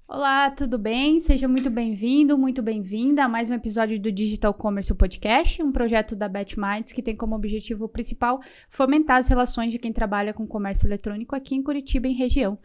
Olá, tudo bem? Seja muito bem-vindo, muito bem-vinda a mais um episódio do Digital Commerce Podcast, um projeto da BetMinds que tem como objetivo principal fomentar as relações de quem trabalha com comércio eletrônico aqui em Curitiba e região.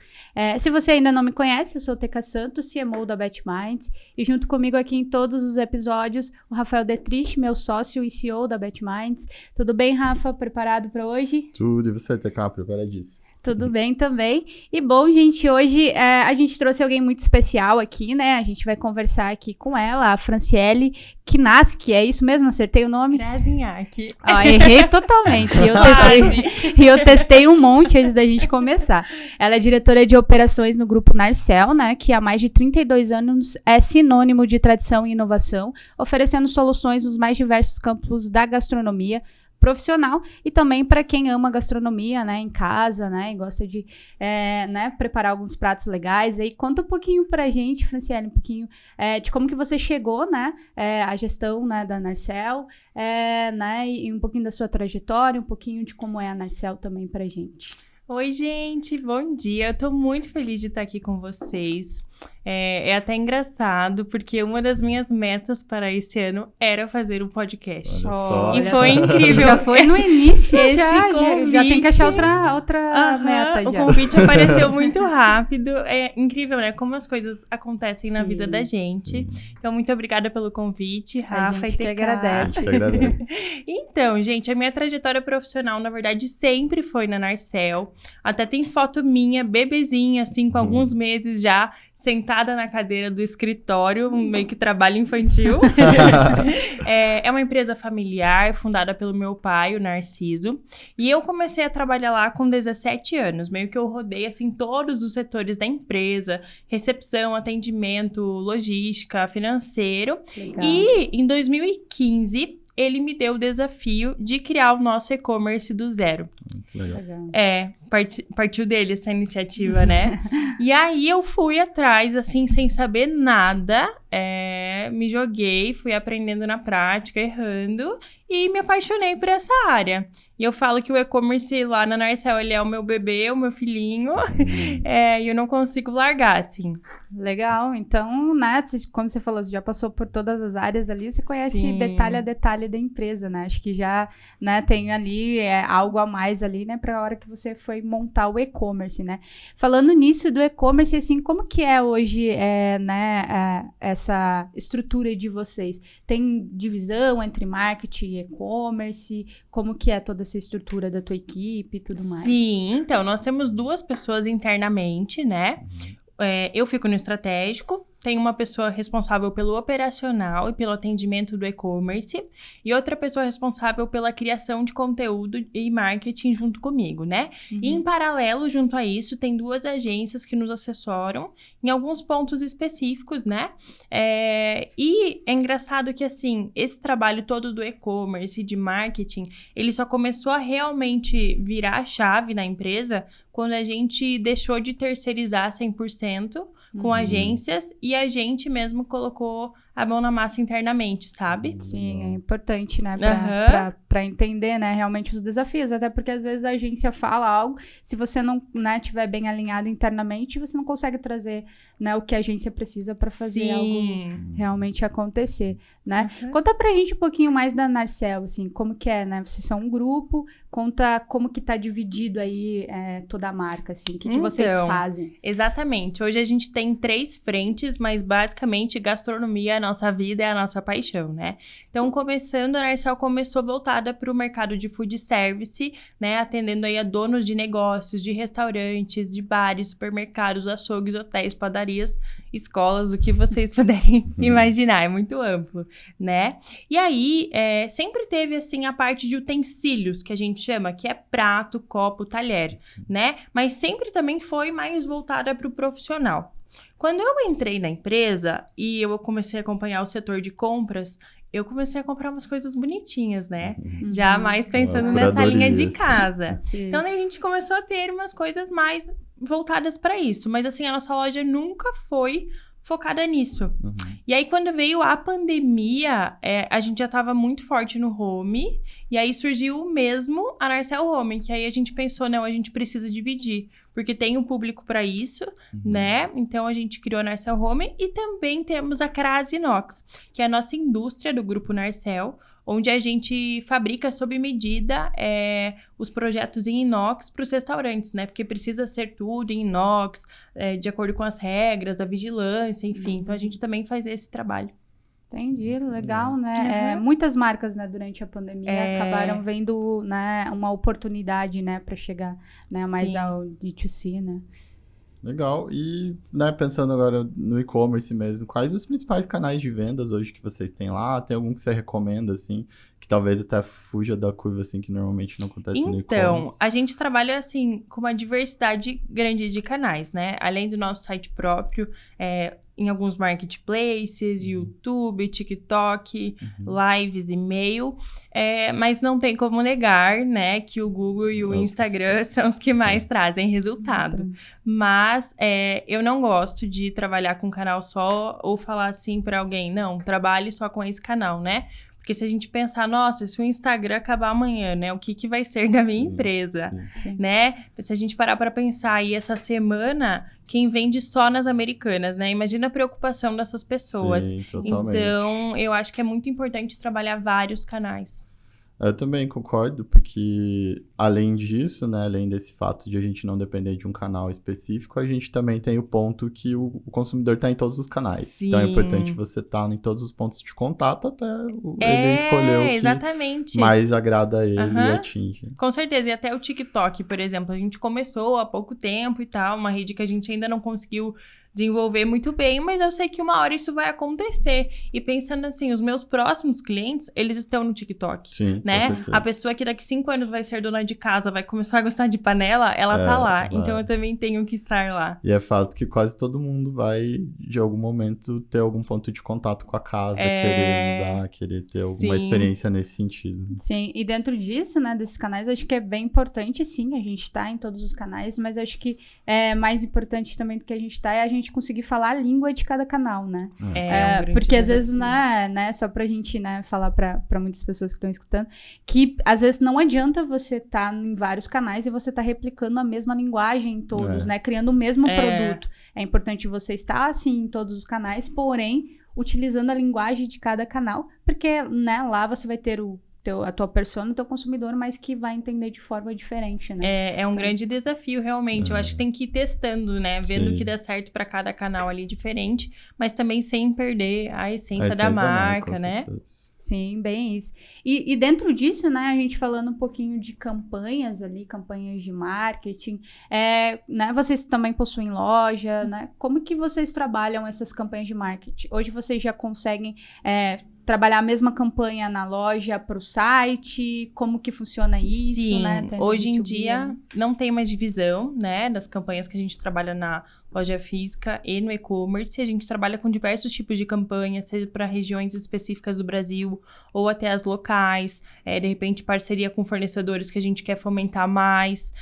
Se você ainda não me conhece, eu sou Teca Santos, CMO da BetMinds, e junto comigo aqui em todos os episódios, o Rafael Detrich, meu sócio e CEO da BetMinds. Tudo bem, Rafa? Preparado para hoje? Tudo, e você, Teca? Preparadíssimo. Tudo bem também. E bom, gente, hoje a gente trouxe alguém muito especial aqui, né? A gente vai conversar aqui com ela, a Franciele Knaski, é isso mesmo? Acertei o nome? Krasniak. Errei totalmente. Eu testei um monte antes da gente começar. Ela é diretora de operações no Grupo Narcel, né? Que há mais de 32 anos é sinônimo de tradição e inovação, oferecendo soluções nos mais diversos campos da gastronomia profissional e também para quem ama gastronomia, né, em casa, né, e gosta de, preparar alguns pratos legais. Aí conta um pouquinho pra gente, Franciele, um pouquinho de como que você chegou, né, à gestão, né, da Narcel, né, e um pouquinho da sua trajetória, um pouquinho de como é a Narcel também pra gente. Oi, gente, bom dia. Eu tô muito feliz de estar aqui com vocês. É até engraçado, porque uma das minhas metas para esse ano era fazer um podcast. Olha e foi incrível. Já foi no início, já tem que achar outra meta. O convite apareceu muito rápido. É incrível, né? Como as coisas acontecem na vida da gente. Sim. Então, muito obrigada pelo convite, Rafa e Teca. Agradece. Então, gente, a minha trajetória profissional, na verdade, sempre foi na Narcel. Até tem foto minha, bebezinha, assim, com alguns meses já, sentada na cadeira do escritório, meio que trabalho infantil. É uma empresa familiar, fundada pelo meu pai, o Narciso. E eu comecei a trabalhar lá com 17 anos. Meio que eu rodei, assim, todos os setores da empresa. Recepção, atendimento, logística, financeiro. Legal. E em 2015... ele me deu o desafio de criar o nosso e-commerce do zero. Legal. Partiu dele essa iniciativa, né? E aí eu fui atrás, assim, sem saber nada. Me joguei, fui aprendendo na prática, errando. E me apaixonei por essa área. E eu falo que o e-commerce lá na Narcel, ele é o meu bebê, o meu filhinho. E eu não consigo largar, assim. Legal. Então, né, como você falou, você já passou por todas as áreas ali, você conhece detalhe a detalhe da empresa, né? Acho que já, né, tem ali algo a mais ali, né, para a hora que você foi montar o e-commerce, né? Falando nisso do e-commerce, assim, como que é hoje, essa estrutura de vocês? Tem divisão entre marketing e e-commerce? Como que é toda essa estrutura da tua equipe e tudo mais? Sim, então, nós temos 2 pessoas internamente, né? Eu fico no estratégico, tem uma pessoa responsável pelo operacional e pelo atendimento do e-commerce e outra pessoa responsável pela criação de conteúdo e marketing junto comigo, né? E em paralelo, junto a isso, tem 2 agências que nos assessoram em alguns pontos específicos, né? E é engraçado que, assim, esse trabalho todo do e-commerce e de marketing, ele só começou a realmente virar a chave na empresa quando a gente deixou de terceirizar 100% com agências e a gente mesmo colocou a mão na massa internamente, sabe? Sim, é importante, né, pra entender, né, realmente os desafios, até porque às vezes a agência fala algo, se você não, né, tiver bem alinhado internamente, você não consegue trazer, né, o que a agência precisa para fazer algo realmente acontecer, né? Conta pra gente um pouquinho mais da Narcel, assim, como que é, né, vocês são um grupo, conta como que tá dividido aí toda a marca, assim, o que vocês fazem? Exatamente, hoje a gente tem 3 frentes, mas basicamente gastronomia, a nossa vida é a nossa paixão, né? Então, começando, a Narcel começou voltada para o mercado de food service, né? Atendendo aí a donos de negócios, de restaurantes, de bares, supermercados, açougues, hotéis, padarias, escolas, o que vocês puderem imaginar, é muito amplo, né? E aí, sempre teve, assim, a parte de utensílios, que a gente chama, que é prato, copo, talher, né? Mas sempre também foi mais voltada para o profissional. Quando eu entrei na empresa e eu comecei a acompanhar o setor de compras, eu comecei a comprar umas coisas bonitinhas, né? Já mais pensando nessa linha de casa. Sim. Então, a gente começou a ter umas coisas mais voltadas para isso. Mas, assim, a nossa loja nunca foi focada nisso. Uhum. E aí, quando veio a pandemia, a gente já estava muito forte no home. E aí, surgiu mesmo a Narcel Home. Que aí, a gente pensou, não, a gente precisa dividir. Porque tem um público para isso, né? Então, a gente criou a Narcel Home. E também temos a Crase Inox, que é a nossa indústria do Grupo Narcel, onde a gente fabrica sob medida os projetos em inox para os restaurantes, né? Porque precisa ser tudo em inox, de acordo com as regras da vigilância, enfim. Então, a gente também faz esse trabalho. Entendi, legal, né? Muitas marcas, né, durante a pandemia acabaram vendo, né, uma oportunidade, né, para chegar, né, mais ao D2C, né? Legal. E, né, pensando agora no e-commerce mesmo, quais os principais canais de vendas hoje que vocês têm lá? Tem algum que você recomenda, assim, que talvez até fuja da curva, assim, que normalmente não acontece no e-commerce? Então, a gente trabalha, assim, com uma diversidade grande de canais, né? Além do nosso site próprio, em alguns marketplaces, YouTube, TikTok, lives, e-mail. Mas não tem como negar, né, que o Google e o Instagram são os que mais trazem resultado. Mas eu não gosto de trabalhar com um canal só ou falar assim para alguém, não, trabalhe só com esse canal, né? Porque se a gente pensar, nossa, se o Instagram acabar amanhã, né? O que vai ser da minha empresa, né? Se a gente parar para pensar aí, essa semana, quem vende só nas Americanas, né? Imagina a preocupação dessas pessoas. Sim, totalmente. Então, eu acho que é muito importante trabalhar vários canais. Eu também concordo, porque além disso, né, além desse fato de a gente não depender de um canal específico, a gente também tem o ponto que o consumidor está em todos os canais. Sim. Então é importante você estar em todos os pontos de contato até ele escolher o que exatamente. mais agrada a ele e atinge. Com certeza, e até o TikTok, por exemplo, a gente começou há pouco tempo e tal, uma rede que a gente ainda não conseguiu desenvolver muito bem, mas eu sei que uma hora isso vai acontecer. E pensando assim, os meus próximos clientes, eles estão no TikTok. Sim, né? com certeza. A pessoa que daqui 5 anos vai ser dona de casa, vai começar a gostar de panela, ela tá lá. Então eu também tenho que estar lá. E é fato que quase todo mundo vai, de algum momento, ter algum ponto de contato com a casa, querer mudar, querer ter alguma experiência nesse sentido. Sim, e dentro disso, né, desses canais, acho que é bem importante, sim, a gente tá em todos os canais, mas acho que é mais importante também do que a gente tá é a gente conseguir falar a língua de cada canal, né? Porque às vezes, né, só pra gente, né, falar pra muitas pessoas que estão escutando, que às vezes não adianta você tá em vários canais e você tá replicando a mesma linguagem em todos, né, criando o mesmo produto. É importante você estar, assim, em todos os canais, porém, utilizando a linguagem de cada canal, porque, né, lá você vai ter a tua persona, o teu consumidor, mas que vai entender de forma diferente, né? É um grande desafio, realmente. Eu acho que tem que ir testando, né? Vendo o que dá certo para cada canal ali diferente, mas também sem perder a essência da marca, né? Sim, bem isso. E dentro disso, né, a gente falando um pouquinho de campanhas ali, campanhas de marketing, né, vocês também possuem loja, né? Como que vocês trabalham essas campanhas de marketing? Hoje vocês já conseguem trabalhar a mesma campanha na loja para o site? Como que funciona isso? Sim, né? Hoje em dia não tem mais divisão, né, das campanhas que a gente trabalha na loja física e no e-commerce. A gente trabalha com diversos tipos de campanhas, seja para regiões específicas do Brasil ou até as locais, de repente parceria com fornecedores que a gente quer fomentar mais.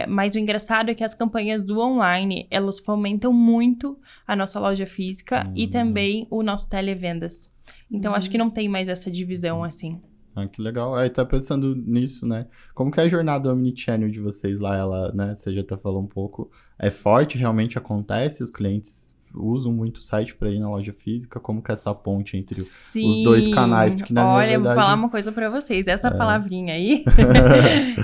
Mas o engraçado é que as campanhas do online, elas fomentam muito a nossa loja física e também o nosso televendas. Então, acho que não tem mais essa divisão, assim. Ah, que legal. Aí tá pensando nisso, né? Como que é a jornada omnichannel de vocês lá? Ela, né? Você já até falou um pouco. É forte? Realmente acontece? Os clientes usam muito o site para ir na loja física? Como que é essa ponte entre os dois canais? Porque, na olha, verdade... eu vou falar uma coisa para vocês. Essa palavrinha aí,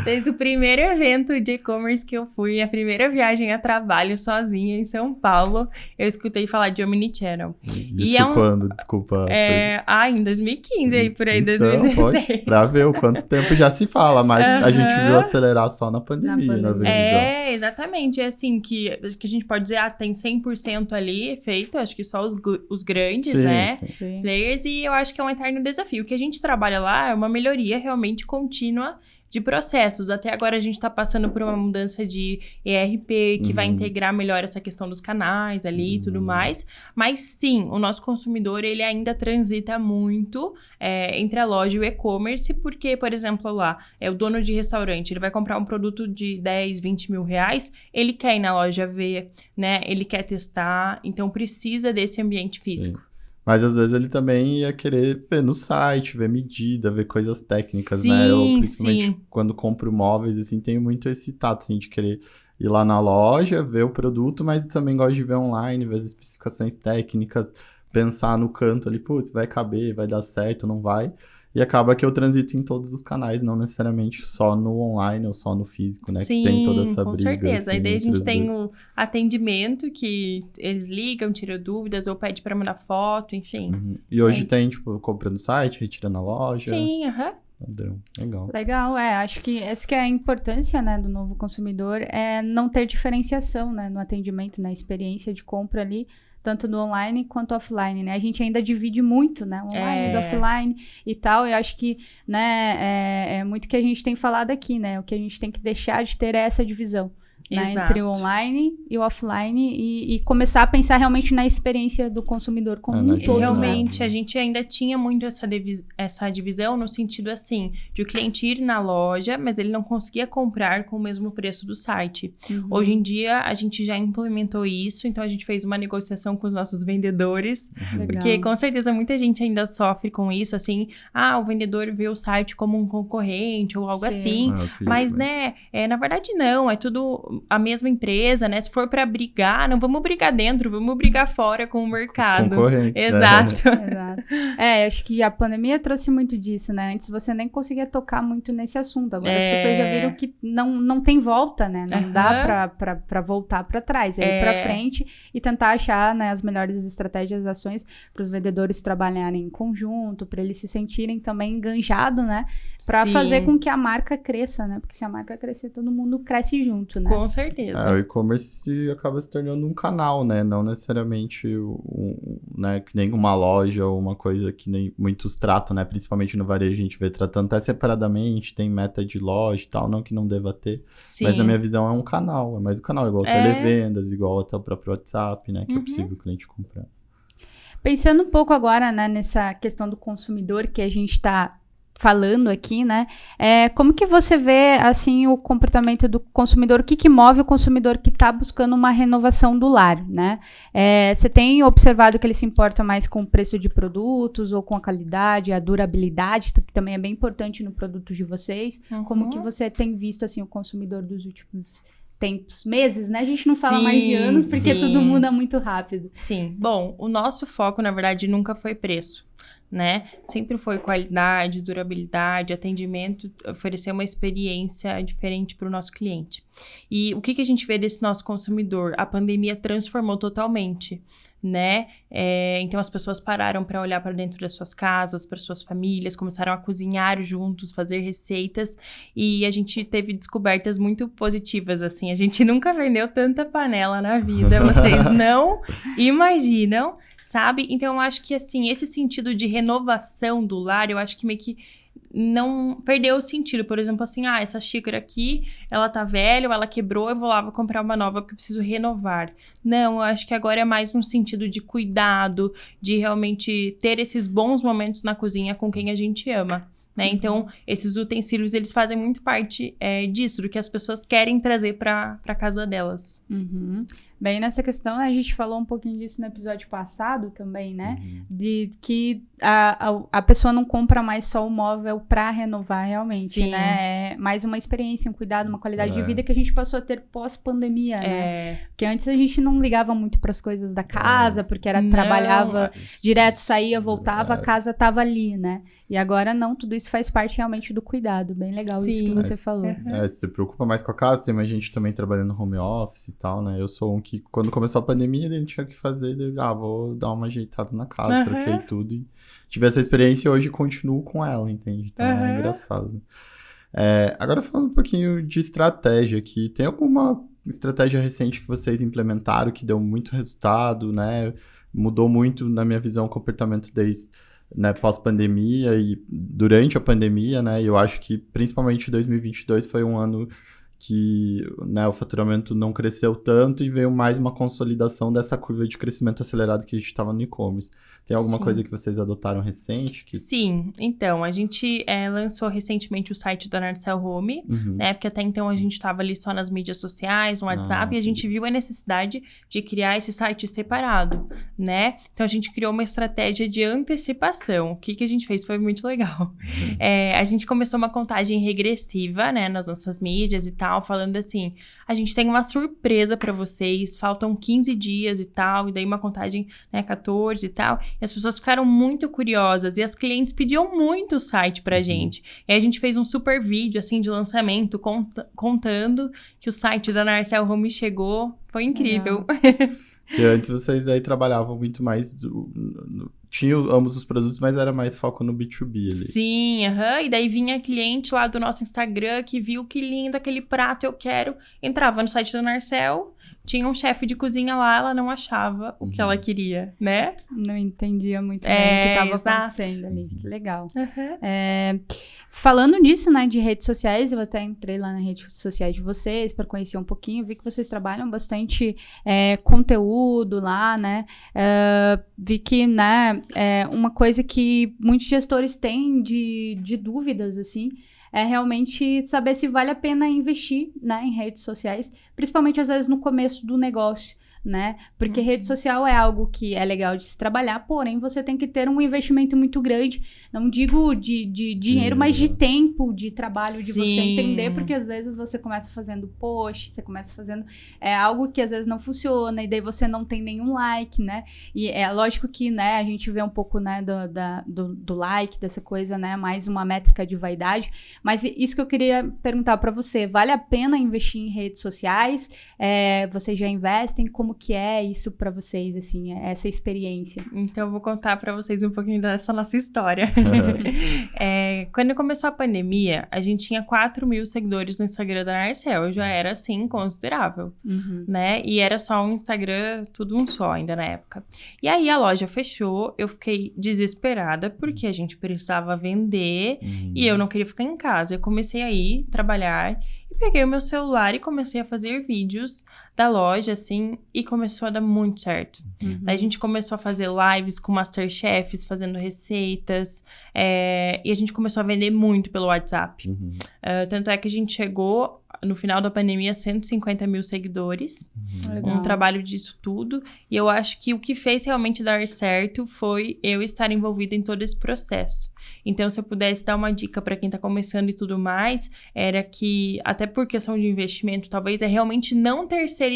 desde o primeiro evento de e-commerce que eu fui, a primeira viagem a trabalho sozinha em São Paulo, eu escutei falar de omnichannel. Isso quando? Desculpa. Em 2015, aí por aí, então, 2016. Pra ver o quanto tempo já se fala, mas a gente viu acelerar só na pandemia, na visão. Exatamente. É assim, que a gente pode dizer, tem 100% ali feito, acho que só os grandes, né, players, e eu acho que é um eterno desafio. O que a gente trabalha lá é uma melhoria realmente contínua de processos. Até agora a gente está passando por uma mudança de ERP, que vai integrar melhor essa questão dos canais ali e tudo mais. Mas sim, o nosso consumidor, ele ainda transita muito entre a loja e o e-commerce, porque, por exemplo, lá, o dono de restaurante, ele vai comprar um produto de 10, 20 mil reais, ele quer ir na loja ver, né? Ele quer testar, então precisa desse ambiente físico. Sim. Mas às vezes ele também ia querer ver no site, ver medida, ver coisas técnicas, sim, né? Eu, principalmente sim. quando compro móveis, assim, tenho muito esse tato, assim, de querer ir lá na loja, ver o produto, mas também gosto de ver online, ver as especificações técnicas, pensar no canto ali, putz, vai caber, vai dar certo, não vai. E acaba que eu transito em todos os canais, não necessariamente só no online ou só no físico, né? Sim, que tem toda essa com briga. certeza. Assim, Aí daí a gente tem dois. o atendimento, que eles ligam, tiram dúvidas, ou pede pra mandar foto, enfim. E hoje tem, tipo, compra no site, retira na loja. Sim, aham. Padrão. Legal. Legal, acho que essa que é a importância, né, do novo consumidor, é não ter diferenciação, né, no atendimento, na experiência de compra ali, tanto no online quanto offline, né? A gente ainda divide muito, né, online do offline e tal, e acho que, né, é muito que a gente tem falado aqui, né, o que a gente tem que deixar de ter é essa divisão. Né, entre o online e o offline e começar a pensar realmente na experiência do consumidor como um todo. Realmente, a gente ainda tinha muito essa divisão no sentido assim, de o cliente ir na loja, mas ele não conseguia comprar com o mesmo preço do site. Hoje em dia, a gente já implementou isso, então a gente fez uma negociação com os nossos vendedores, porque com certeza muita gente ainda sofre com isso, assim, o vendedor vê o site como um concorrente ou algo assim, mas, né, na verdade não, é tudo a mesma empresa, né? Se for pra brigar, não vamos brigar dentro, vamos brigar fora com o mercado. Concorrentes, Exato. Exato. Acho que a pandemia trouxe muito disso, né? Antes você nem conseguia tocar muito nesse assunto. Agora as pessoas já viram que não tem volta, né? Não dá pra voltar pra trás. É ir pra frente e tentar achar, né, as melhores estratégias, ações para os vendedores trabalharem em conjunto, para eles se sentirem também enganjados, né? Pra fazer com que a marca cresça, né? Porque se a marca crescer, todo mundo cresce junto, né? Com certeza. O e-commerce acaba se tornando um canal, né? Não necessariamente né, que nem uma loja ou uma coisa que nem muitos tratam, né? Principalmente no varejo, a gente vê tratando até separadamente, tem meta de loja e tal, não que não deva ter. Sim. Mas na minha visão é um canal, é mais um canal, igual televendas, igual até o próprio WhatsApp, né? Que é possível o cliente comprar. Pensando um pouco agora, né, nessa questão do consumidor que a gente está falando aqui, né? Como que você vê, assim, o comportamento do consumidor? O que move o consumidor que está buscando uma renovação do lar, né? Você tem observado que ele se importa mais com o preço de produtos ou com a qualidade, a durabilidade, que também é bem importante no produto de vocês? Como que você tem visto, assim, o consumidor dos últimos tempos, meses, né? A gente não fala mais de anos, porque tudo muda muito rápido. Sim. Bom, o nosso foco, na verdade, nunca foi preço, né? Sempre foi qualidade, durabilidade, atendimento, oferecer uma experiência diferente para o nosso cliente. E o que a gente vê desse nosso consumidor? A pandemia transformou totalmente, né? Então as pessoas pararam para olhar para dentro das suas casas, para suas famílias, começaram a cozinhar juntos, fazer receitas, e a gente teve descobertas muito positivas, assim. A gente nunca vendeu tanta panela na vida, vocês não imaginam, sabe? Então eu acho que, assim, esse sentido de renovação do lar, eu acho que meio que não perdeu o sentido. Por exemplo, assim, essa xícara aqui, ela tá velha, ou ela quebrou, eu vou comprar uma nova porque eu preciso renovar. Não, eu acho que agora é mais um sentido de cuidado, de realmente ter esses bons momentos na cozinha com quem a gente ama, né? Então, esses utensílios, eles fazem muito parte disso, do que as pessoas querem trazer pra casa delas. Bem, nessa questão, a gente falou um pouquinho disso no episódio passado também, né? De que a pessoa não compra mais só o móvel pra renovar realmente, né? É mais uma experiência, um cuidado, uma qualidade de vida que a gente passou a ter pós-pandemia, né? Porque antes a gente não ligava muito pras coisas da casa, porque trabalhava direto, saía, voltava, a casa tava ali, né? E agora não, tudo isso faz parte realmente do cuidado. Bem legal isso que você falou. Se preocupa mais com a casa, tem mais gente também trabalhando no home office e tal, né? Eu sou um que, quando começou a pandemia, ele tinha que fazer, vou dar uma ajeitada na casa, troquei tudo e tive essa experiência e hoje continuo com ela, entende? Então é engraçado. Agora falando um pouquinho de estratégia aqui, tem alguma estratégia recente que vocês implementaram que deu muito resultado, né? Mudou muito, na minha visão, o comportamento né, pós-pandemia e durante a pandemia, né? E eu acho que principalmente 2022 foi um ano que, né, o faturamento não cresceu tanto e veio mais uma consolidação dessa curva de crescimento acelerado que a gente estava no e-commerce. Tem alguma coisa que vocês adotaram recente? Sim, então, a gente lançou recentemente o site da Narcel Home, né, porque até então a gente estava ali só nas mídias sociais, no WhatsApp, e a gente viu a necessidade de criar esse site separado, né? Então, a gente criou uma estratégia de antecipação. O que a gente fez foi muito legal. A gente começou uma contagem regressiva, né, nas nossas mídias e tal, falando assim, a gente tem uma surpresa para vocês, faltam 15 dias e tal, e daí uma contagem, né, 14 e tal, e as pessoas ficaram muito curiosas, e as clientes pediam muito o site pra gente. E aí a gente fez um super vídeo, assim, de lançamento, contando que o site da Narcel Home chegou, foi incrível. Porque antes vocês aí trabalhavam muito mais, tinham ambos os produtos, mas era mais foco no B2B ali. Sim, e daí vinha cliente lá do nosso Instagram que viu que lindo aquele prato, eu quero. Entrava no site da Narcel, tinha um chefe de cozinha lá, ela não achava o que ela queria, né? Não entendia muito bem o que estava acontecendo ali. Que legal. Falando disso, né, de redes sociais, eu até entrei lá nas redes sociais de vocês para conhecer um pouquinho, vi que vocês trabalham bastante conteúdo lá, né? Vi que, né, uma coisa que muitos gestores têm de dúvidas, assim, é realmente saber se vale a pena investir, né, em redes sociais, principalmente às vezes no começo do negócio, né? Porque rede social é algo que é legal de se trabalhar, porém você tem que ter um investimento muito grande, não digo de dinheiro, mas de tempo, de trabalho, de você entender, porque às vezes você começa fazendo post, você começa fazendo algo que às vezes não funciona, e daí você não tem nenhum like, né? E é lógico que, né, a gente vê um pouco, né, do like, dessa coisa, né, mais uma métrica de vaidade, mas isso que eu queria perguntar pra você, vale a pena investir em redes sociais? Vocês já investem? Como que é isso pra vocês, assim, essa experiência? Então, eu vou contar pra vocês um pouquinho dessa nossa história. Quando começou a pandemia, a gente tinha 4.000 seguidores no Instagram da Narcel. Já era, assim, considerável, né? E era só um Instagram, tudo um só ainda na época. E aí, a loja fechou, eu fiquei desesperada, porque a gente precisava vender e eu não queria ficar em casa. Eu comecei a ir trabalhar e peguei o meu celular e comecei a fazer vídeos da loja, assim, e começou a dar muito certo. Daí a gente começou a fazer lives com Masterchefs, fazendo receitas, e a gente começou a vender muito pelo WhatsApp. Tanto é que a gente chegou, no final da pandemia, a 150 mil seguidores. Um trabalho disso tudo. E eu acho que o que fez realmente dar certo foi eu estar envolvida em todo esse processo. Então, se eu pudesse dar uma dica para quem tá começando e tudo mais, era que, até por questão de investimento, talvez realmente não terceirizar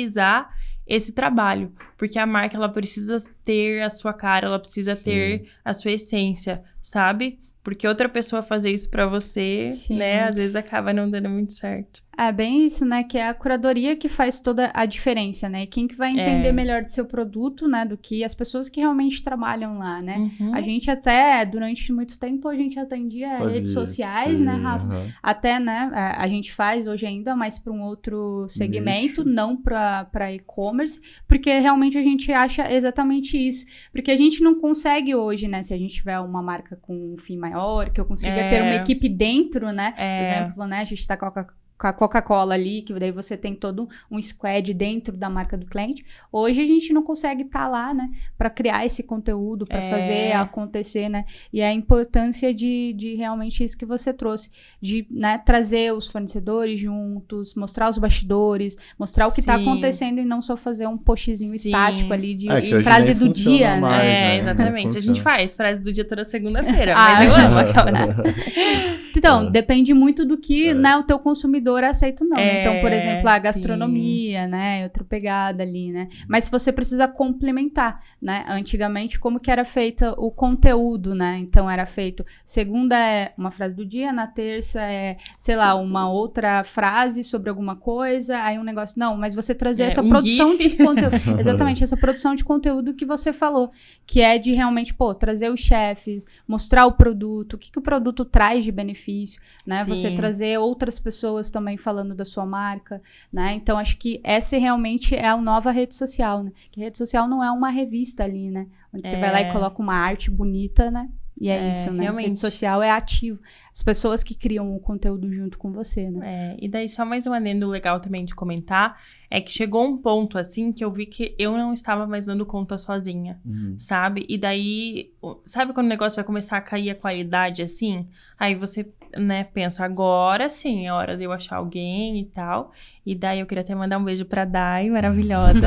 esse trabalho, porque a marca, ela precisa ter a sua cara, ela precisa ter a sua essência, sabe? Porque outra pessoa fazer isso pra você, né, às vezes acaba não dando muito certo. É bem isso, né, que é a curadoria que faz toda a diferença, né, quem que vai entender melhor do seu produto, né, do que as pessoas que realmente trabalham lá, né. A gente até, durante muito tempo, a gente atendia redes sociais, né, Rafa? Até, né, a gente faz hoje ainda, mas para um outro segmento, não para e-commerce, porque realmente a gente acha exatamente isso, porque a gente não consegue hoje, né, se a gente tiver uma marca com um fim maior, que eu consiga ter uma equipe dentro, né, por exemplo, né, a gente tá com a Coca-Cola ali, que daí você tem todo um squad dentro da marca do cliente. Hoje a gente não consegue estar lá, né, para criar esse conteúdo, para fazer acontecer, né, e a importância de realmente isso que você trouxe, de, né, trazer os fornecedores juntos, mostrar os bastidores, mostrar o que está acontecendo e não só fazer um postzinho estático ali de frase do dia, mais, né? Exatamente. A gente faz frase do dia toda segunda-feira, mas eu amo aquela. Então, depende muito do que, né, o teu consumidor aceita ou não, né? Então, por exemplo, a gastronomia, né, outra pegada ali, né? Mas você precisa complementar, né? Antigamente, como que era feito o conteúdo, né? Então, era feito, segunda é uma frase do dia, na terça é, sei lá, uma outra frase sobre alguma coisa, aí um negócio, não, mas você trazer essa produção de conteúdo, exatamente, essa produção de conteúdo que você falou, que é de realmente, trazer os chefes, mostrar o produto, o que o produto traz de benefício, né? Você trazer outras pessoas também falando da sua marca, né? Então, acho que essa realmente é a nova rede social, né? Que a rede social não é uma revista ali, né? Onde você vai lá e coloca uma arte bonita, né? E é isso, né? Realmente. Rede social é ativo. As pessoas que criam o conteúdo junto com você, né? E daí só mais um adendo legal também de comentar, é que chegou um ponto, assim, que eu vi que eu não estava mais dando conta sozinha, sabe? E daí, sabe quando o negócio vai começar a cair a qualidade, assim? Aí você, né, pensa, agora sim, é hora de eu achar alguém e tal. E daí eu queria até mandar um beijo pra Dai, maravilhosa,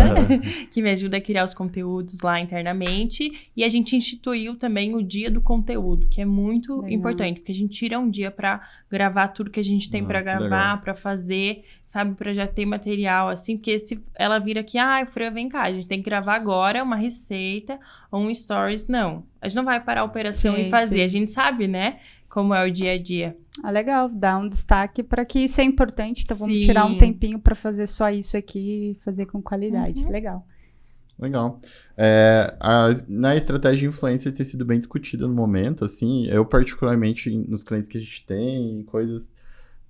que me ajuda a criar os conteúdos lá internamente. E a gente instituiu também o Dia do Conteúdo, que é muito Legal. importante, porque a gente tira um dia pra gravar tudo que a gente tem pra gravar, legal. pra fazer, sabe? Pra já ter material, assim. Porque se ela vira aqui, Fran, vem cá, a gente tem que gravar agora uma receita ou um stories. Não, a gente não vai parar a operação Sim, e fazer. sim. A gente sabe, né? Como é o dia a dia. Ah, legal, dá um destaque para que isso é importante, então vamos Sim. tirar um tempinho para fazer só isso aqui e fazer com qualidade. Legal. Legal. Na estratégia de influência tem sido bem discutida no momento, assim, eu particularmente nos clientes que a gente tem, coisas,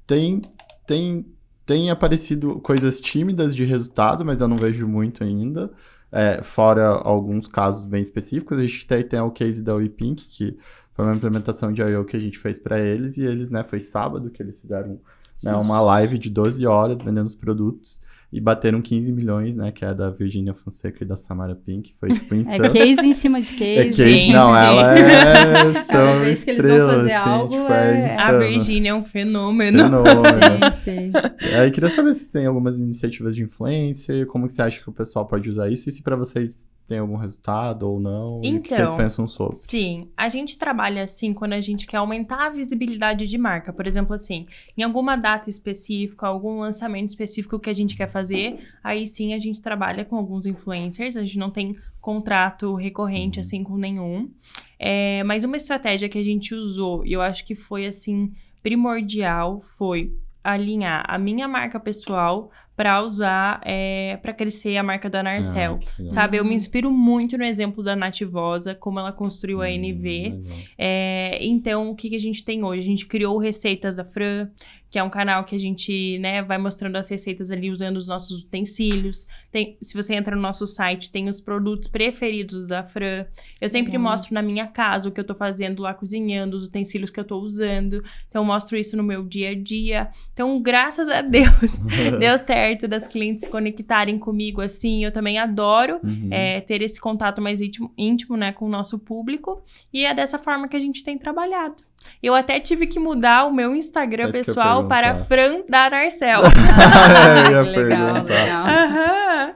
tem aparecido coisas tímidas de resultado, mas eu não vejo muito ainda, fora alguns casos bem específicos. A gente tem o case da WePink, que foi uma implementação de I.O. que a gente fez para eles, e eles, né, foi sábado que eles fizeram, né, uma live de 12 horas vendendo os produtos e bateram 15 milhões, né, que é da Virginia Fonseca e da Samara Pink, foi tipo insano. É case em cima de case. gente. Não, são Cada vez que eles vão estrelas, fazer assim, algo, tipo, é- insano. A Virginia é um fenômeno. Fenômeno. Sim. Aí queria saber se tem algumas iniciativas de influencer, como que você acha que o pessoal pode usar isso, e se pra vocês tem algum resultado ou não, e o que vocês Então, pensam sobre. Sim, a gente trabalha assim quando a gente quer aumentar a visibilidade de marca. Por exemplo, assim, em alguma data específica, algum lançamento específico que a gente quer fazer, aí sim a gente trabalha com alguns influencers, a gente não tem contrato recorrente assim com nenhum. Mas uma estratégia que a gente usou, e eu acho que foi assim primordial, foi alinhar a minha marca pessoal para usar, para crescer a marca da Narcel. Que legal. Sabe, eu me inspiro muito no exemplo da Nativosa, como ela construiu a NV. Legal. Então, o que a gente tem hoje? A gente criou Receitas da Fran, que é um canal que a gente, né, vai mostrando as receitas ali usando os nossos utensílios. Se você entra no nosso site, tem os produtos preferidos da Fran. Eu sempre mostro na minha casa o que eu tô fazendo lá cozinhando, os utensílios que eu tô usando. Então, eu mostro isso no meu dia a dia. Então, graças a Deus, deu certo das clientes se conectarem comigo, assim. Eu também adoro ter esse contato mais íntimo, né, com o nosso público. E é dessa forma que a gente tem trabalhado. Eu até tive que mudar o meu Instagram Mas que eu pessoal ia para perguntar. Fran da Narcel. Eu ia Que legal, perguntar. legal. Aham.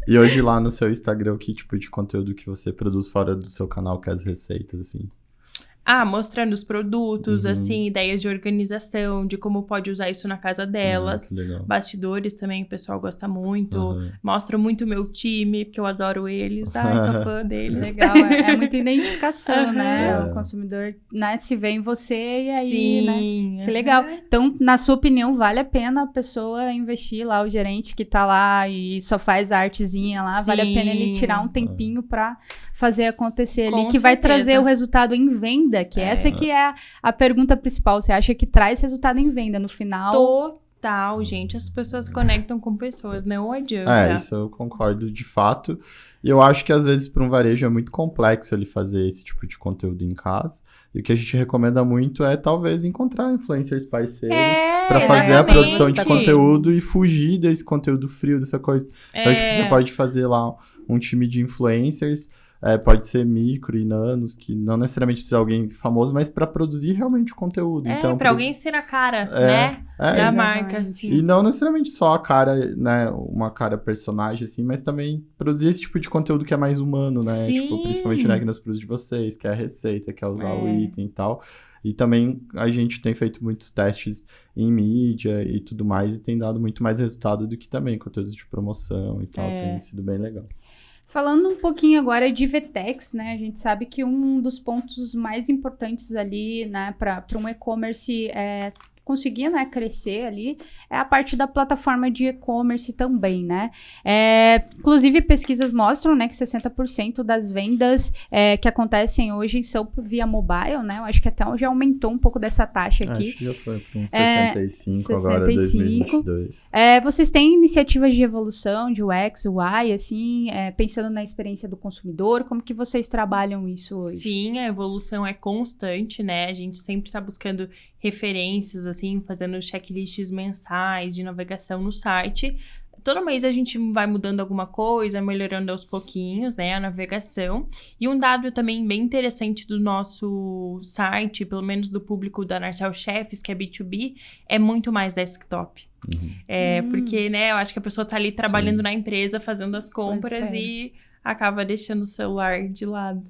E hoje lá no seu Instagram, que tipo de conteúdo que você produz fora do seu canal, que é as receitas, assim? Mostrando os produtos, assim, ideias de organização, de como pode usar isso na casa delas. Que legal. Bastidores também, o pessoal gosta muito. Aham. Mostro muito o meu time, porque eu adoro eles. Ai, sou fã deles. Legal, é muita identificação, né? Aham. O consumidor, né, se vê em você e aí, Sim. né? Que legal. Então, na sua opinião, vale a pena a pessoa investir lá, o gerente que tá lá e só faz a artezinha lá, vale a pena ele Sim. tirar um tempinho pra fazer acontecer ali, Com que vai certeza. trazer o resultado em venda, que essa que é a pergunta principal. Você acha que traz resultado em venda no final? Total, gente. As pessoas se conectam com pessoas, não adianta. Isso eu concordo de fato. E eu acho que às vezes para um varejo é muito complexo ele fazer esse tipo de conteúdo em casa. E o que a gente recomenda muito é talvez encontrar influencers parceiros para fazer a exatamente. produção de conteúdo e fugir desse conteúdo frio, dessa coisa. Então, tipo, você pode fazer lá um time de influencers. Pode ser micro e nanos, que não necessariamente precisa de alguém famoso, mas para produzir realmente o conteúdo. Então, pra alguém ser a cara, né? Da exatamente. marca, assim. E não necessariamente só a cara, né, uma cara personagem, assim, mas também produzir esse tipo de conteúdo que é mais humano, né? Sim. Tipo, principalmente, né, aqui nos produtos de vocês, que é a receita, que é usar o item e tal. E também a gente tem feito muitos testes em mídia e tudo mais, e tem dado muito mais resultado do que também conteúdos de promoção e tal. Tem sido bem legal. Falando um pouquinho agora de VTEX, né? A gente sabe que um dos pontos mais importantes ali, né, para um e-commerce é conseguir, né, crescer ali, é a parte da plataforma de e-commerce também, né? Inclusive, pesquisas mostram, né, que 60% das vendas que acontecem hoje são via mobile, né? Eu acho que até já aumentou um pouco dessa taxa aqui. Acho que já foi para uns 65, agora 2022. Vocês têm iniciativas de evolução, de UX, UI, assim, pensando na experiência do consumidor? Como que vocês trabalham isso hoje? Sim, a evolução é constante, né? A gente sempre está buscando referências, assim, fazendo checklists mensais de navegação no site. Todo mês a gente vai mudando alguma coisa, melhorando aos pouquinhos, né, a navegação. E um dado também bem interessante do nosso site, pelo menos do público da Narcel Chefs, que é B2B, é muito mais desktop. Porque, né, eu acho que a pessoa tá ali trabalhando na empresa, fazendo as compras e acaba deixando o celular de lado.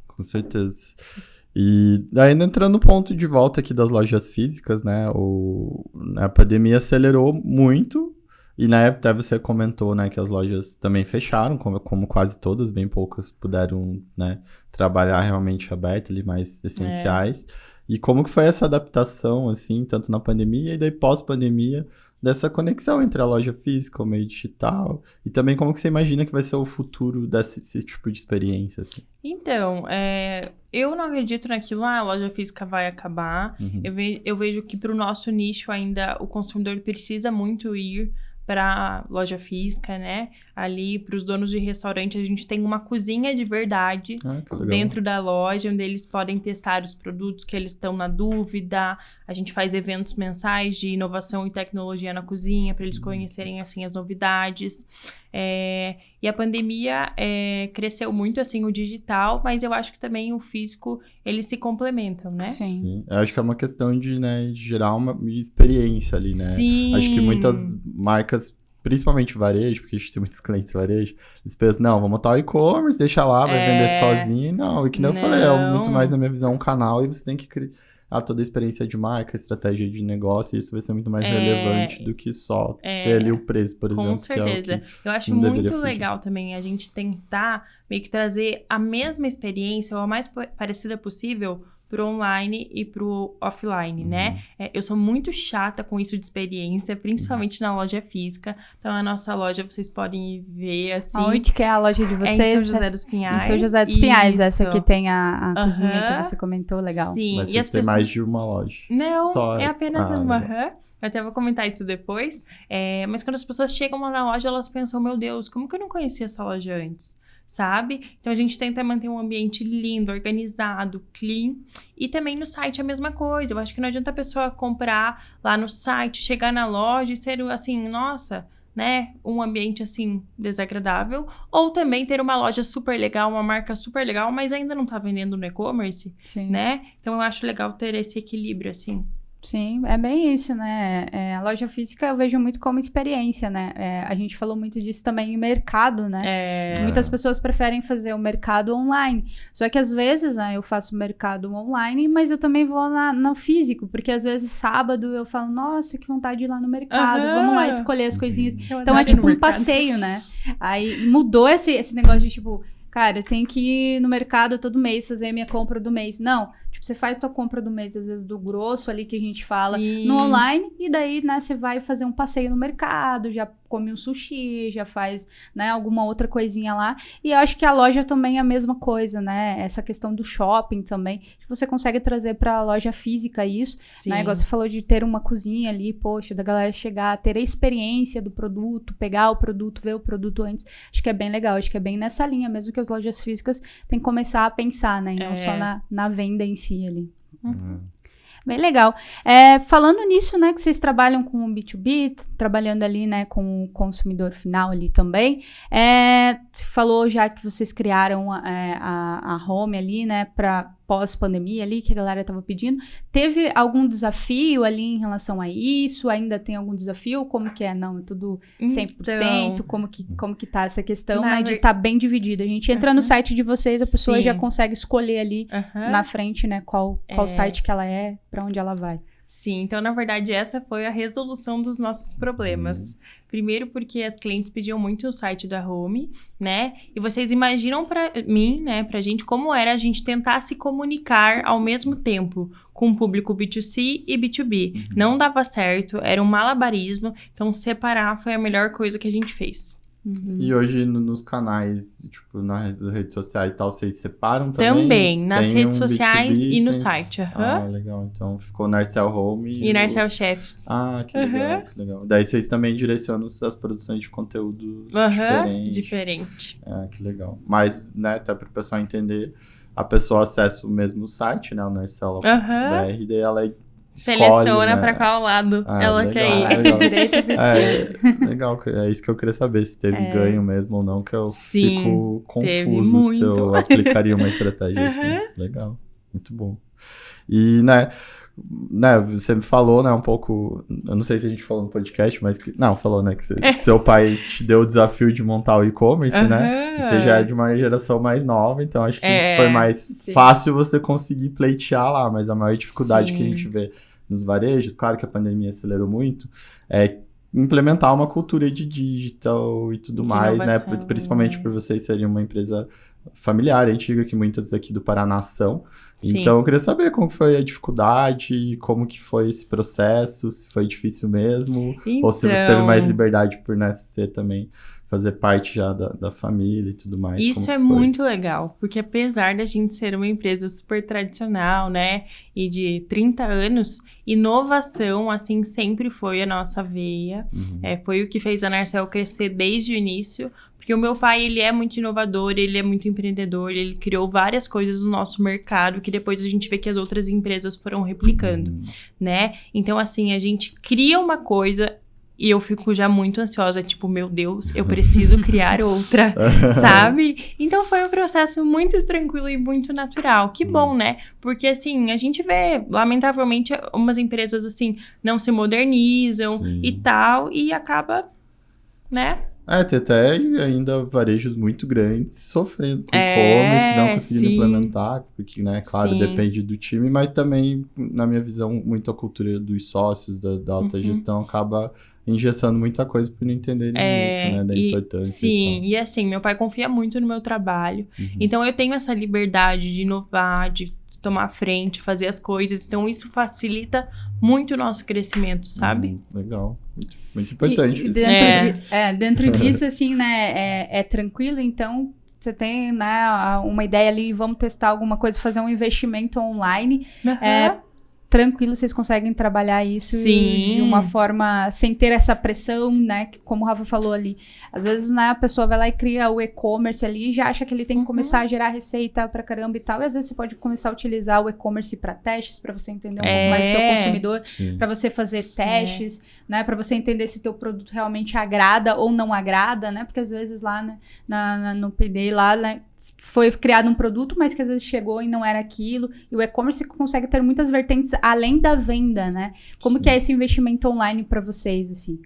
Com certeza. E ainda entrando no ponto de volta aqui das lojas físicas, né, a pandemia acelerou muito. E na época você comentou, né, que as lojas também fecharam, como quase todas, bem poucas puderam, né, trabalhar realmente aberto ali, mais essenciais. E como que foi essa adaptação, assim, tanto na pandemia e daí pós-pandemia, dessa conexão entre a loja física, o meio digital, e também como que você imagina que vai ser o futuro desse tipo de experiência, assim? Então, eu não acredito naquilo, a loja física vai acabar. Eu vejo que para o nosso nicho ainda o consumidor precisa muito ir para loja física, né? Ali, para os donos de restaurante, a gente tem uma cozinha de verdade dentro da loja, onde eles podem testar os produtos que eles estão na dúvida. A gente faz eventos mensais de inovação e tecnologia na cozinha, para eles conhecerem, assim, as novidades. E a pandemia cresceu muito, assim, o digital, mas eu acho que também o físico, eles se complementam, né? Sim. Eu acho que é uma questão de, né, gerar uma experiência ali, né? Sim. Acho que muitas marcas, principalmente varejo, porque a gente tem muitos clientes varejo, eles pensam, não, vamos montar o e-commerce, deixa lá, vai vender sozinho. Não, e que nem eu falei, é muito mais, na minha visão, um canal e você tem que criar toda a experiência de marca, estratégia de negócio, e isso vai ser muito mais relevante do que só ter ali o preço, por exemplo. Com certeza. Eu acho muito legal também a gente tentar meio que trazer a mesma experiência, ou a mais parecida possível, pro online e pro offline, né? Eu sou muito chata com isso de experiência, principalmente na loja física. Então, a nossa loja, vocês podem ver, assim... Onde que é a loja de vocês? Em São José dos Pinhais. Em São José dos Pinhais, essa que tem a cozinha que você comentou, legal. Sim. Mas vocês têm mais de uma loja? Não, só é apenas uma. Legal. Eu até vou comentar isso depois. Mas quando as pessoas chegam lá na loja, elas pensam, meu Deus, como que eu não conhecia essa loja antes? Sabe? Então, a gente tenta manter um ambiente lindo, organizado, clean. E também no site a mesma coisa. Eu acho que não adianta a pessoa comprar lá no site, chegar na loja e ser assim, nossa, né? Um ambiente, assim, desagradável. Ou também ter uma loja super legal, uma marca super legal, mas ainda não tá vendendo no e-commerce, né? Então, eu acho legal ter esse equilíbrio, assim. Sim, é bem isso, né? A loja física eu vejo muito como experiência, né? A gente falou muito disso também em mercado, né? Muitas pessoas preferem fazer o mercado online. Só que às vezes, né, eu faço mercado online, mas eu também vou no físico, porque às vezes sábado eu falo, nossa, que vontade de ir lá no mercado, vamos lá escolher as coisinhas. Então é tipo um passeio, né? Aí mudou esse negócio de tipo, cara, eu tenho que ir no mercado todo mês fazer a minha compra do mês. Não, tipo, você faz tua compra do mês, às vezes do grosso ali que a gente fala, no online, e daí, né, você vai fazer um passeio no mercado, já come um sushi, já faz, né, alguma outra coisinha lá. E eu acho que a loja também é a mesma coisa, né? Essa questão do shopping também, que você consegue trazer pra loja física isso, né? Igual você falou de ter uma cozinha ali, poxa, da galera chegar, ter a experiência do produto, pegar o produto, ver o produto antes. Acho que é bem legal, acho que é bem nessa linha, mesmo que as lojas físicas têm que começar a pensar, né? E não só na venda em si ali. Bem legal. Falando nisso, né, que vocês trabalham com o B2B, trabalhando ali, né, com o consumidor final ali também, você falou já que vocês criaram a home ali, né, para pós-pandemia ali, que a galera tava pedindo. Teve algum desafio ali em relação a isso? Ainda tem algum desafio? Como que é? Não, é tudo 100%? Então, como que tá essa questão, né, de estar bem dividido? A gente entra no site de vocês, a pessoa já consegue escolher ali na frente, né, qual site que ela é, para onde ela vai. Sim, então na verdade essa foi a resolução dos nossos problemas. Primeiro porque as clientes pediam muito o site da Home, né? E vocês imaginam pra mim, né, pra gente, como era a gente tentar se comunicar ao mesmo tempo com o público B2C e B2B. Não dava certo, era um malabarismo, então separar foi a melhor coisa que a gente fez. E hoje nos canais, tipo, nas redes sociais e tal, vocês separam também? Também, nas Tem redes um sociais B2B, e no tem- site. Ah, legal. Então ficou Narcel Home E Narcel Chefs. Ah, que legal, que legal. Daí vocês também direcionam as produções de conteúdo Diferente. Ah, que legal. Mas, né, até para o pessoal entender, a pessoa acessa o mesmo site, né, o Narcel.br, daí ela seleciona né? pra qual lado ela legal, quer ir. legal. Direita e esquerda. Legal, é isso que eu queria saber, se teve ganho mesmo ou não, que eu Sim, fico teve confuso se eu muito. aplicaria uma estratégia assim. Legal, muito bom. E, né, você me falou, né, um pouco, eu não sei se a gente falou no podcast, mas falou, né, que seu pai te deu o desafio de montar o e-commerce, né, e você já é de uma geração mais nova, então acho que foi mais fácil você conseguir pleitear lá, mas a maior dificuldade que a gente vê nos varejos, claro que a pandemia acelerou muito, é implementar uma cultura de digital e tudo mais, inovação, né, principalmente por vocês serem uma empresa familiar, antiga, que muitas aqui do Paraná são. Sim. Então, eu queria saber como foi a dificuldade, como que foi esse processo, se foi difícil mesmo, ou se você teve mais liberdade por, né, ser também, fazer parte já da família e tudo mais. Isso é muito legal, porque apesar da gente ser uma empresa super tradicional, né, e de 30 anos, inovação, assim, sempre foi a nossa veia. Foi o que fez a Narcel crescer desde o início. Porque o meu pai, ele é muito inovador, ele é muito empreendedor, ele criou várias coisas no nosso mercado que depois a gente vê que as outras empresas foram replicando, né? Então, assim, a gente cria uma coisa e eu fico já muito ansiosa, tipo, meu Deus, eu preciso criar outra, sabe? Então, foi um processo muito tranquilo e muito natural. Que bom, né? Porque, assim, a gente vê, lamentavelmente, umas empresas, assim, não se modernizam e tal, e acaba, né? Tem até ainda varejos muito grandes sofrendo com e-commerce, não conseguindo implementar, porque, né, claro, depende do time, mas também, na minha visão, muito a cultura dos sócios, da alta gestão, acaba engessando muita coisa por não entenderem isso, né, da importância. Sim, e assim, meu pai confia muito no meu trabalho, então eu tenho essa liberdade de inovar, de tomar frente, fazer as coisas, então isso facilita muito o nosso crescimento, sabe? Legal, muito importante. E dentro disso, assim, né, é tranquilo, então você tem, né, uma ideia ali, vamos testar alguma coisa, fazer um investimento online, tranquilo, vocês conseguem trabalhar isso de uma forma sem ter essa pressão, né? Como o Rafa falou ali. Às vezes, né, a pessoa vai lá e cria o e-commerce ali e já acha que ele tem que começar a gerar receita pra caramba e tal. E às vezes você pode começar a utilizar o e-commerce para testes, para você entender um pouco mais do seu consumidor, para você fazer testes, né? Para você entender se teu produto realmente agrada ou não agrada, né? Porque às vezes lá, né, no PD lá, né, foi criado um produto, mas que às vezes chegou e não era aquilo. E o e-commerce consegue ter muitas vertentes além da venda, né? Como que é esse investimento online para vocês, assim?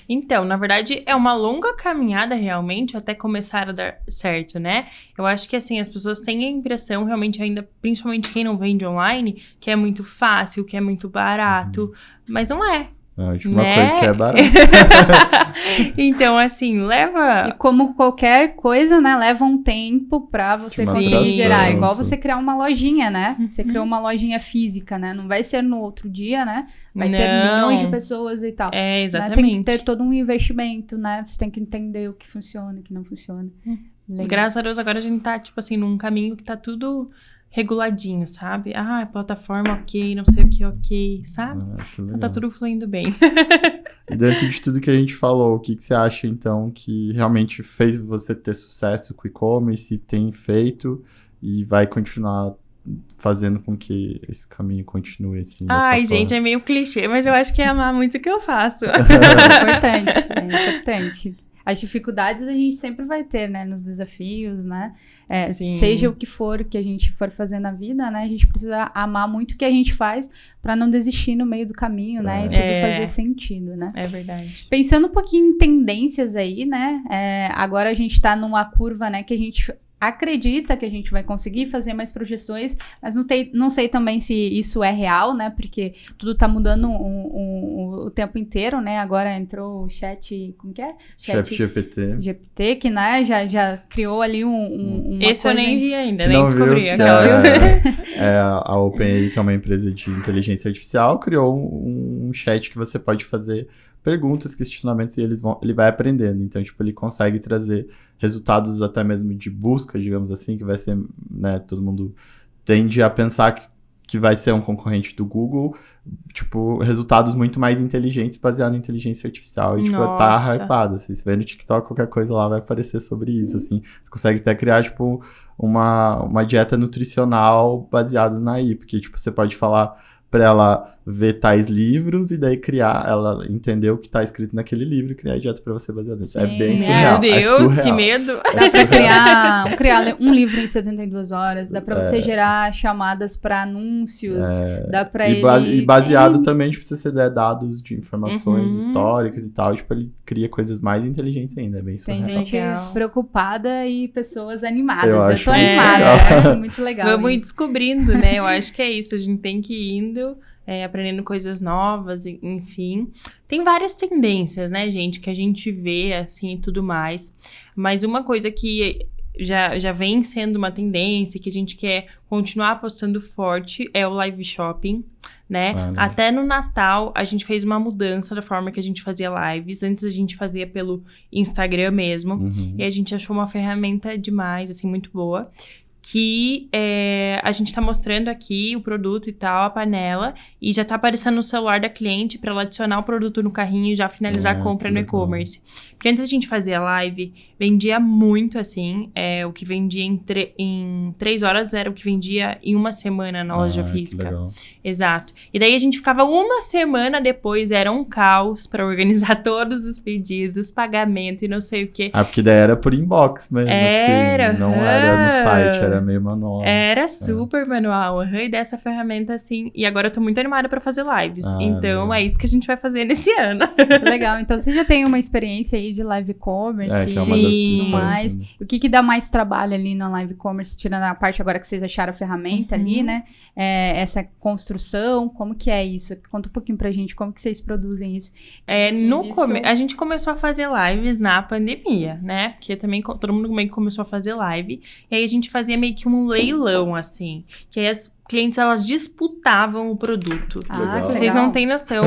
Então, na verdade, é uma longa caminhada realmente até começar a dar certo, né? Eu acho que, assim, as pessoas têm a impressão, realmente ainda, principalmente quem não vende online, que é muito fácil, que é muito barato, mas não é. Tipo, uma coisa que é barata. Então, assim, leva... E como qualquer coisa, né, leva um tempo pra você conseguir gerar. Igual você criar uma lojinha, né? Você criou uma lojinha física, né? Não vai ser no outro dia, né? Vai ter milhões de pessoas e tal. Exatamente. Né? Tem que ter todo um investimento, né? Você tem que entender o que funciona, o que não funciona. Graças a Deus, agora a gente tá, tipo assim, num caminho que tá tudo reguladinho, sabe? Plataforma ok, não sei o que ok, sabe? Então tá tudo fluindo bem. E dentro de tudo que a gente falou, o que você acha, então, que realmente fez você ter sucesso com o e-commerce, tem feito e vai continuar fazendo com que esse caminho continue assim? Gente, é meio clichê, mas eu acho que é amar muito o que eu faço. É importante. As dificuldades a gente sempre vai ter, né? Nos desafios, né? Seja o que for que a gente for fazer na vida, né? A gente precisa amar muito o que a gente faz para não desistir no meio do caminho, né? E tudo fazer sentido, né? É verdade. Pensando um pouquinho em tendências aí, né? Agora a gente tá numa curva, né? Que a gente acredita que a gente vai conseguir fazer mais projeções, mas não sei também se isso é real, né? Porque tudo tá mudando o tempo inteiro, né? Agora entrou o chat, como que é? Chat GPT, que, né, já criou ali uma Esse coisa... eu nem vi ainda, Você nem não descobri. viu que a OpenAI, que é uma empresa de inteligência artificial, criou um chat que você pode fazer perguntas, questionamentos, e ele vai aprendendo. Então, tipo, ele consegue trazer resultados até mesmo de busca, digamos assim, que vai ser, né, todo mundo tende a pensar que vai ser um concorrente do Google, tipo, resultados muito mais inteligentes baseados em inteligência artificial. E, tipo, tá hypado, assim, você vê no TikTok, qualquer coisa lá vai aparecer sobre isso, assim. Você consegue até criar, tipo, uma dieta nutricional baseada na AI, porque, tipo, você pode falar pra ela ver tais livros e daí criar, ela entender o que tá escrito naquele livro e criar a dieta pra você baseado nisso. É bem surreal. Meu Deus, surreal. que medo! Dá pra criar um livro em 72 horas, dá pra você gerar chamadas pra anúncios, dá pra e baseado também, tipo, se você der dados de informações históricas e tal, tipo, ele cria coisas mais inteligentes ainda, é bem surreal. Tem gente preocupada e pessoas animadas. Eu tô animada, eu acho muito legal. Vamos ir descobrindo, né? Eu acho que é isso, a gente tem que ir indo, aprendendo coisas novas, enfim. Tem várias tendências, né, gente, que a gente vê, assim, e tudo mais. Mas uma coisa que já vem sendo uma tendência, que a gente quer continuar apostando forte, é o live shopping, né? Até no Natal, a gente fez uma mudança da forma que a gente fazia lives. Antes a gente fazia pelo Instagram mesmo. E a gente achou uma ferramenta demais, assim, muito boa. Que a gente tá mostrando aqui o produto e tal, a panela, e já tá aparecendo no celular da cliente para ela adicionar o produto no carrinho e já finalizar a compra no e-commerce. Porque antes a gente fazia live, vendia muito, assim, o que vendia em 3 horas era o que vendia em uma semana na loja física. Exato. E daí a gente ficava uma semana depois, era um caos para organizar todos os pedidos, pagamento e não sei o quê. Porque daí era por inbox mesmo, assim, não era no site, era meio manual. Era super manual, e dessa ferramenta, assim, e agora eu tô muito animada pra fazer lives, então é isso que a gente vai fazer nesse ano. Legal, então você já tem uma experiência aí de live commerce e tudo mais. O que dá mais trabalho ali na live commerce, tirando a parte agora que vocês acharam a ferramenta ali, né? Essa construção, como que é isso? Conta um pouquinho pra gente, como que vocês produzem isso? A gente começou a fazer lives na pandemia, né? Porque também todo mundo meio que começou a fazer live, e aí a gente fazia meio que um leilão, assim, que aí as clientes, elas disputavam o produto. Vocês não têm noção.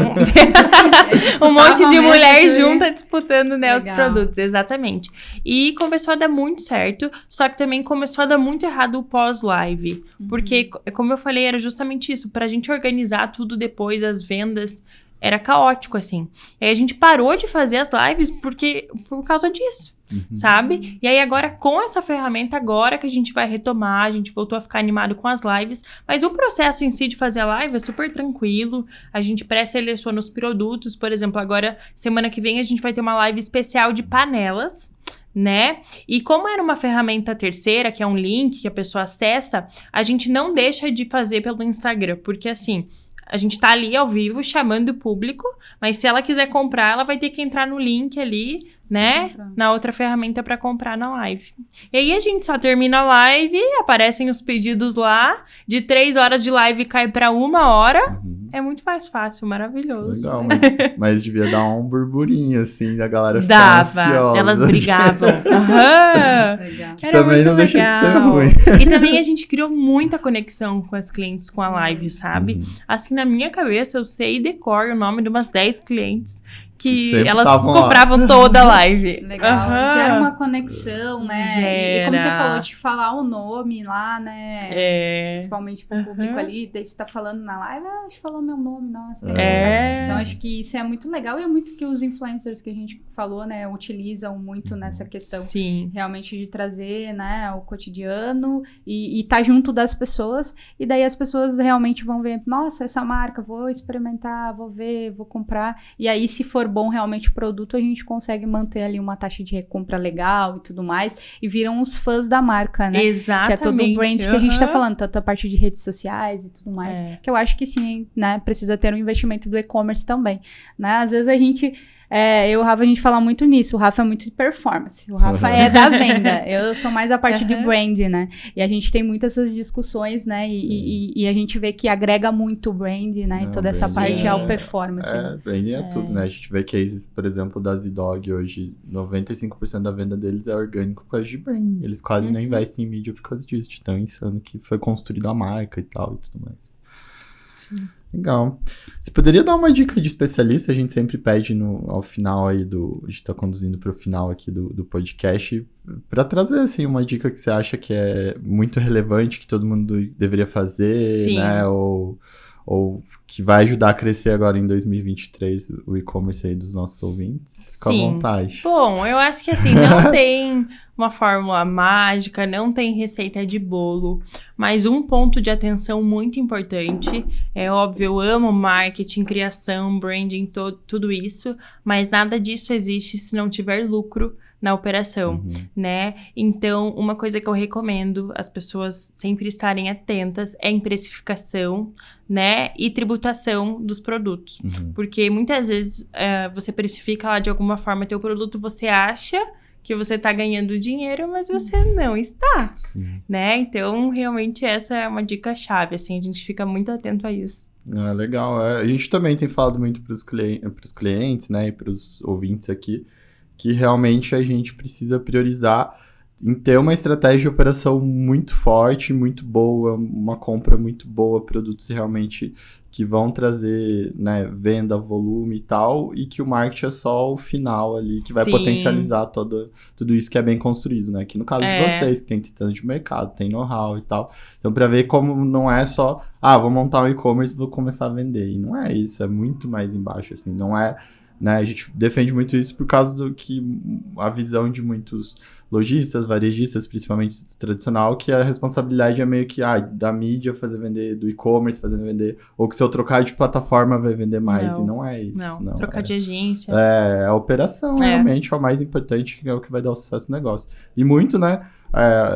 Um monte de mulher junta disputando, né, os produtos, exatamente. E começou a dar muito certo, só que também começou a dar muito errado o pós-live. Porque, como eu falei, era justamente isso, pra gente organizar tudo depois, as vendas, era caótico, assim. E aí a gente parou de fazer as lives por causa disso. Sabe? E aí agora com essa ferramenta, agora que a gente vai retomar, a gente voltou a ficar animado com as lives, mas o processo em si de fazer a live é super tranquilo, a gente pré-seleciona os produtos, por exemplo, agora semana que vem a gente vai ter uma live especial de panelas, né? E como era uma ferramenta terceira, que é um link que a pessoa acessa, a gente não deixa de fazer pelo Instagram, porque assim, a gente tá ali ao vivo chamando o público, mas se ela quiser comprar, ela vai ter que entrar no link ali, né? Na outra ferramenta pra comprar na live. E aí a gente só termina a live, aparecem os pedidos lá, de 3 horas de live cai pra 1 hora. É muito mais fácil, maravilhoso. Legal, mas devia dar um burburinho, assim, da galera ficar Dava, ansiosa. elas brigavam. Legal. Era também muito não deixa de ser legal. ruim. E também a gente criou muita conexão com as clientes com a live, sabe? Assim, na minha cabeça, eu sei e decoro o nome de umas 10 clientes que elas compravam toda a live. Legal. Gera uma conexão, né? E como você falou, te falar o nome lá, né? Principalmente pro público ali, daí você tá falando na live, você falou meu nome, nossa. Então, acho que isso é muito legal e é muito que os influencers que a gente falou, né, utilizam muito nessa questão. Sim. Realmente de trazer, né, o cotidiano e tá junto das pessoas. E daí as pessoas realmente vão ver, nossa, essa marca, vou experimentar, vou ver, vou comprar. E aí, se for bom realmente o produto, a gente consegue manter ali uma taxa de recompra legal e tudo mais, e viram os fãs da marca, né? Exatamente. Que é todo o brand que a gente tá falando, tanto a parte de redes sociais e tudo mais, que eu acho que sim, né, precisa ter um investimento do e-commerce também, né? Às vezes a gente eu e o Rafa, a gente fala muito nisso. O Rafa é muito de performance. O Rafa é da venda. Eu sou mais a parte de brand, né? E a gente tem muitas essas discussões, né? E a gente vê que agrega muito o brand, né? E toda essa parte é o performance. Branding é tudo, né? A gente vê cases, por exemplo, da Z-Dog hoje, 95% da venda deles é orgânico por causa de brand. Eles quase não investem em mídia por causa disso, de tão insano que foi construída a marca e tal e tudo mais. Sim. Legal. Você poderia dar uma dica de especialista? A gente sempre pede ao final aí a gente tá conduzindo para o final aqui do podcast, para trazer, assim, uma dica que você acha que é muito relevante, que todo mundo deveria fazer, Sim. né? Ou que vai ajudar a crescer agora em 2023 o e-commerce aí dos nossos ouvintes. Fica à vontade. Bom, eu acho que assim, não tem uma fórmula mágica, não tem receita de bolo, mas um ponto de atenção muito importante, é óbvio, eu amo marketing, criação, branding, tudo isso, mas nada disso existe se não tiver lucro na operação, né? Então, uma coisa que eu recomendo as pessoas sempre estarem atentas é em precificação, né? E tributação dos produtos. Porque muitas vezes você precifica lá de alguma forma teu produto, você acha que você tá ganhando dinheiro, mas você não está, né? Então, realmente, essa é uma dica chave, assim, a gente fica muito atento a isso. Legal. A gente também tem falado muito pros clientes, né? E pros ouvintes aqui, que realmente a gente precisa priorizar em ter uma estratégia de operação muito forte, muito boa, uma compra muito boa, produtos realmente que vão trazer, né, venda, volume e tal, e que o marketing é só o final ali, que vai potencializar tudo isso que é bem construído, né? Que no caso de vocês, que tem tanto de mercado, tem know-how e tal. Então, para ver como não é só, vou montar um e-commerce e vou começar a vender. E não é isso, é muito mais embaixo, assim, não é... Né? A gente defende muito isso por causa do que a visão de muitos lojistas, varejistas, principalmente tradicional, que a responsabilidade é meio que da mídia fazer vender, do e-commerce fazer vender, ou que se eu trocar de plataforma vai vender mais, e não é isso. Não, trocar de agência. A operação realmente é o mais importante, que é o que vai dar o sucesso do negócio. E muito, né?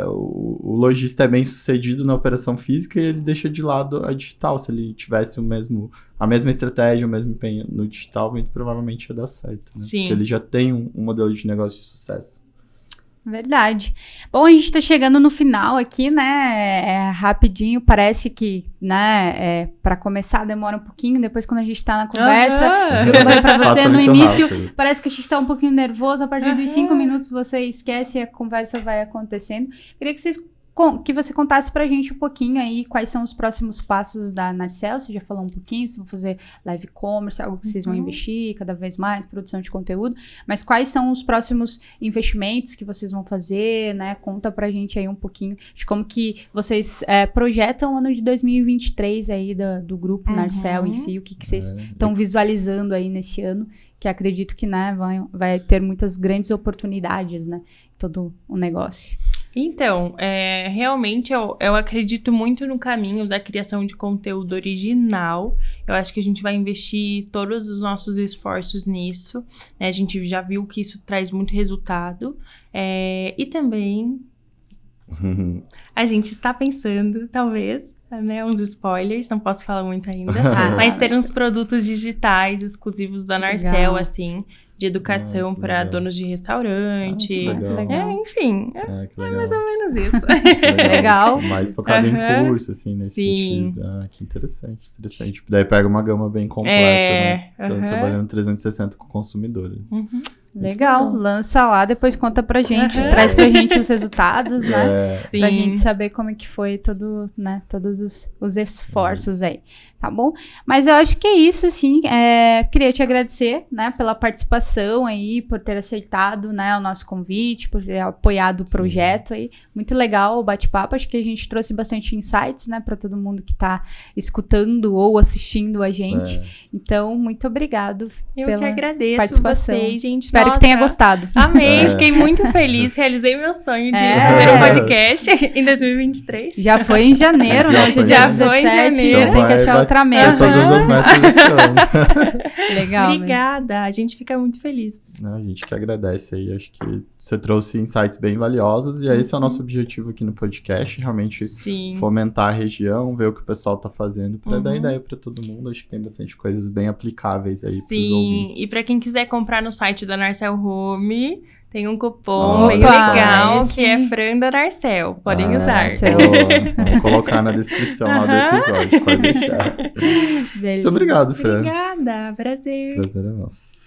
O lojista é bem sucedido na operação física e ele deixa de lado a digital. Se ele tivesse a mesma estratégia, o mesmo empenho no digital, muito provavelmente ia dar certo, né? Sim. Porque ele já tem um modelo de negócio de sucesso. Verdade. Bom, a gente tá chegando no final aqui, né? Rapidinho, parece que, né, pra começar demora um pouquinho, depois quando a gente tá na conversa, eu falei pra você Passa no muito início, rápido. parece que a gente tá um pouquinho nervoso, a partir dos 5 minutos você esquece e a conversa vai acontecendo. Queria que você contasse pra gente um pouquinho aí quais são os próximos passos da Narcel. Você já falou um pouquinho, se vão fazer live commerce, algo que vocês vão investir cada vez mais, produção de conteúdo, mas quais são os próximos investimentos que vocês vão fazer, né? Conta pra gente aí um pouquinho de como que vocês projetam o ano de 2023 aí do grupo Narcel em si, o que vocês estão visualizando aí nesse ano, que acredito que, né, vai ter muitas grandes oportunidades, né, todo o negócio. Então, realmente eu acredito muito no caminho da criação de conteúdo original. Eu acho que a gente vai investir todos os nossos esforços nisso, né? A gente já viu que isso traz muito resultado. E também a gente está pensando, talvez, né, uns spoilers, não posso falar muito ainda, mas ter uns produtos digitais exclusivos da Narcel, Legal. assim, de educação para donos de restaurante. Legal. Enfim, Que legal. mais ou menos isso. Legal. Mais focado em curso, assim, nesse sentido. Que interessante. Daí pega uma gama bem completa, né? Então, trabalhando 360 com o consumidor. Legal, lança lá, depois conta pra gente, traz pra gente os resultados, né? Sim. Pra gente saber como é que foi todos os esforços aí, tá bom? Mas eu acho que é isso, assim, queria te agradecer, né, pela participação aí, por ter aceitado, né, o nosso convite, por ter apoiado o projeto aí, muito legal o bate-papo, acho que a gente trouxe bastante insights, né, pra todo mundo que tá escutando ou assistindo a gente, então, muito obrigado Eu pela que agradeço participação. vocês, gente. Espero Espero que tenha gostado. Amei, fiquei muito feliz. Realizei meu sonho de fazer um podcast em 2023. Já foi em janeiro, né? Hoje é dia 17, janeiro. tem que achar outra meta. Todas as metas esse ano. Legal. Obrigada, a gente fica muito feliz. A gente que agradece aí, acho que você trouxe insights bem valiosos e esse é o nosso objetivo aqui no podcast, realmente fomentar a região, ver o que o pessoal tá fazendo para dar ideia para todo mundo. Acho que tem bastante coisas bem aplicáveis aí pros ouvintes. E para quem quiser comprar no site da Narcel Home, tem um cupom bem legal que é Fran da Narcel. Podem usar. Vamos colocar na descrição lá do episódio, pode deixar. Muito obrigado, Fran. Obrigada, prazer. Prazer é nosso.